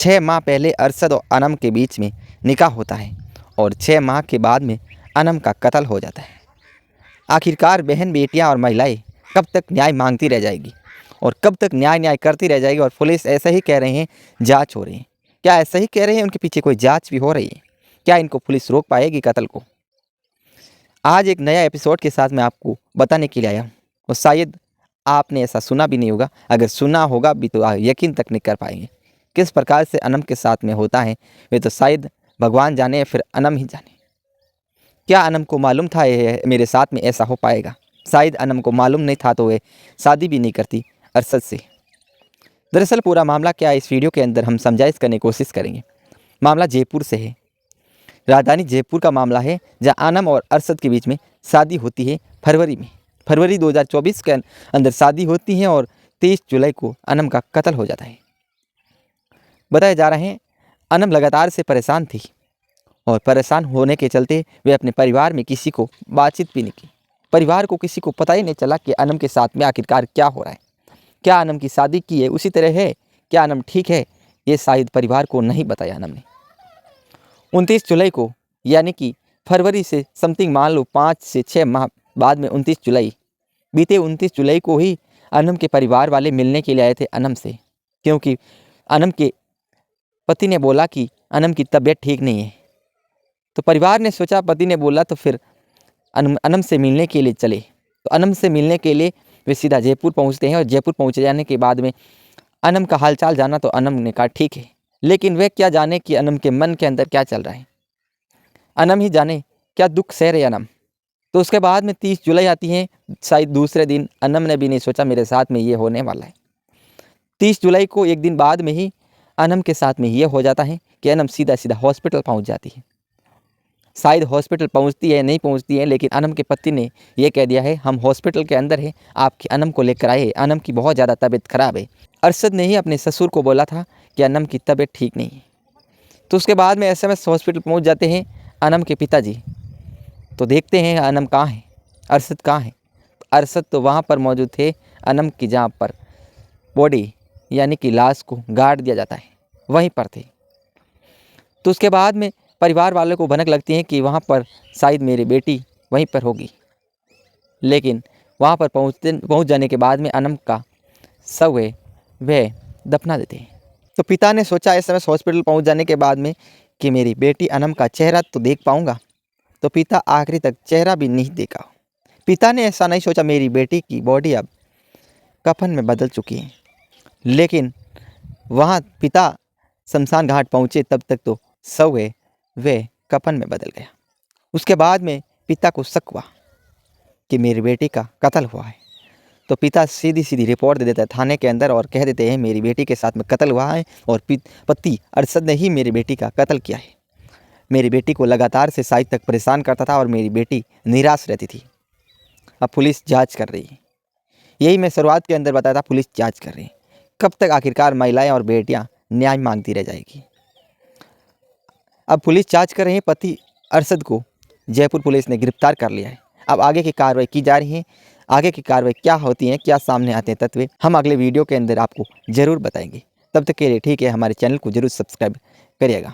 6 माह पहले अरशद और अनम के बीच में निकाह होता है और 6 माह के बाद में अनम का कत्ल हो जाता है। आखिरकार बहन बेटियां और महिलाएं कब तक न्याय मांगती रह जाएगी और कब तक न्याय करती रह जाएगी। और पुलिस ऐसा ही कह रहे हैं जांच हो रही है। क्या ऐसा ही कह रहे हैं, उनके पीछे कोई जांच भी हो रही है? क्या इनको पुलिस रोक पाएगी कत्ल को? आज एक नया एपिसोड के साथ मैं आपको बताने के लिए आया हूँ और शायद आपने ऐसा सुना भी नहीं होगा। अगर सुना होगा भी तो यकीन तक नहीं कर पाएंगे। किस प्रकार से अनम के साथ में होता है वे तो शायद भगवान जाने या फिर अनम ही जाने। क्या अनम को मालूम था ये मेरे साथ में ऐसा हो पाएगा? शायद अनम को मालूम नहीं था तो वे शादी भी नहीं करती अरशद से। दरअसल पूरा मामला क्या है, इस वीडियो के अंदर हम समझाइश करने की कोशिश करेंगे। मामला जयपुर से है। राजधानी जयपुर का मामला है, जहां अनम और अरशद के बीच में शादी होती है फरवरी में। फरवरी 2024 के अंदर शादी होती है और 23 जुलाई को अनम का कत्ल हो जाता है। बताया जा रहा है अनम लगातार से परेशान थी और परेशान होने के चलते वे अपने परिवार में किसी को बातचीत भी नहीं की। परिवार को किसी को पता ही नहीं चला कि अनम के साथ में आखिरकार क्या हो रहा है। क्या अनम की शादी की है उसी तरह है? क्या अनम ठीक है? ये शायद परिवार को नहीं बताया अनम ने। 29 जुलाई को, यानी कि फरवरी से समथिंग मान लो 5 से 6 माह बाद में 29 जुलाई, बीते 29 जुलाई को ही अनम के परिवार वाले मिलने के लिए आए थे अनम से, क्योंकि अनम के पति ने बोला कि अनम की तबीयत ठीक नहीं है। तो परिवार ने सोचा, पति ने बोला तो फिर अनम से मिलने के लिए चले। तो अनम से मिलने के लिए वे सीधा जयपुर पहुंचते हैं और जयपुर पहुंचे जाने के बाद में अनम का हालचाल जाना तो अनम ने कहा ठीक है, लेकिन वे क्या जाने कि अनम के मन के अंदर क्या चल रहा है। अनम ही जाने क्या दुख सह रहे अनम। तो उसके बाद में 30 जुलाई आती है। शायद दूसरे दिन अनम ने भी नहीं सोचा मेरे साथ में ये होने वाला है। 30 जुलाई को एक दिन बाद में ही अनम के साथ में ये हो जाता है कि अनम सीधा सीधा हॉस्पिटल पहुंच जाती है। शायद हॉस्पिटल पहुंचती है नहीं पहुंचती है, लेकिन अनम के पति ने यह कह दिया है हम हॉस्पिटल के अंदर है, आपकी अनम को लेकर आए, अनम की बहुत ज़्यादा तबीयत खराब है। अरशद ने ही अपने ससुर को बोला था कि अनम की तबीयत ठीक नहीं है। तो उसके बाद में SMS हॉस्पिटल पहुंच जाते हैं अनम के पिताजी। तो देखते हैं अनम कहाँ है, अरशद कहाँ है। अरशद तो वहाँ पर मौजूद थे अनम की, जहाँ पर बॉडी यानी कि लाश को गाड़ दिया जाता है, वहीं पर थे। तो उसके बाद में परिवार वालों को भनक लगती है कि वहाँ पर शायद मेरी बेटी वहीं पर होगी, लेकिन वहाँ पर पहुँच जाने के बाद में अनम का शव है वह दफना देते हैं। तो पिता ने सोचा SMS हॉस्पिटल पहुँच जाने के बाद में कि मेरी बेटी अनम का चेहरा तो देख पाऊँगा, तो पिता आखिरी तक चेहरा भी नहीं देखा। पिता ने ऐसा नहीं सोचा मेरी बेटी की बॉडी अब कफन में बदल चुकी है, लेकिन वहाँ पिता शमशान घाट पहुँचे तब तक तो शव है वह कफन में बदल गया। उसके बाद में पिता को शक हुआ कि मेरी बेटी का कत्ल हुआ है। तो पिता सीधी सीधी रिपोर्ट दे देता है थाने के अंदर और कह देते हैं मेरी बेटी के साथ में कत्ल हुआ है और पति अरशद ने ही मेरी बेटी का कत्ल किया है। मेरी बेटी को लगातार से साइज तक परेशान करता था और मेरी बेटी निराश रहती थी। अब पुलिस जांच कर रही है। यही मैं शुरुआत के अंदर बताया था, पुलिस जांच कर रही है। कब तक आखिरकार महिलाएं और बेटियां न्याय मांगती रह जाएगी। अब पुलिस जांच कर रही है। पति अरशद को जयपुर पुलिस ने गिरफ्तार कर लिया है। अब आगे की कार्रवाई की जा रही है। आगे की कार्रवाई क्या होती है, क्या सामने आते हैं तत्व, हम अगले वीडियो के अंदर आपको ज़रूर बताएंगे। तब तक के लिए ठीक है, हमारे चैनल को ज़रूर सब्सक्राइब करिएगा।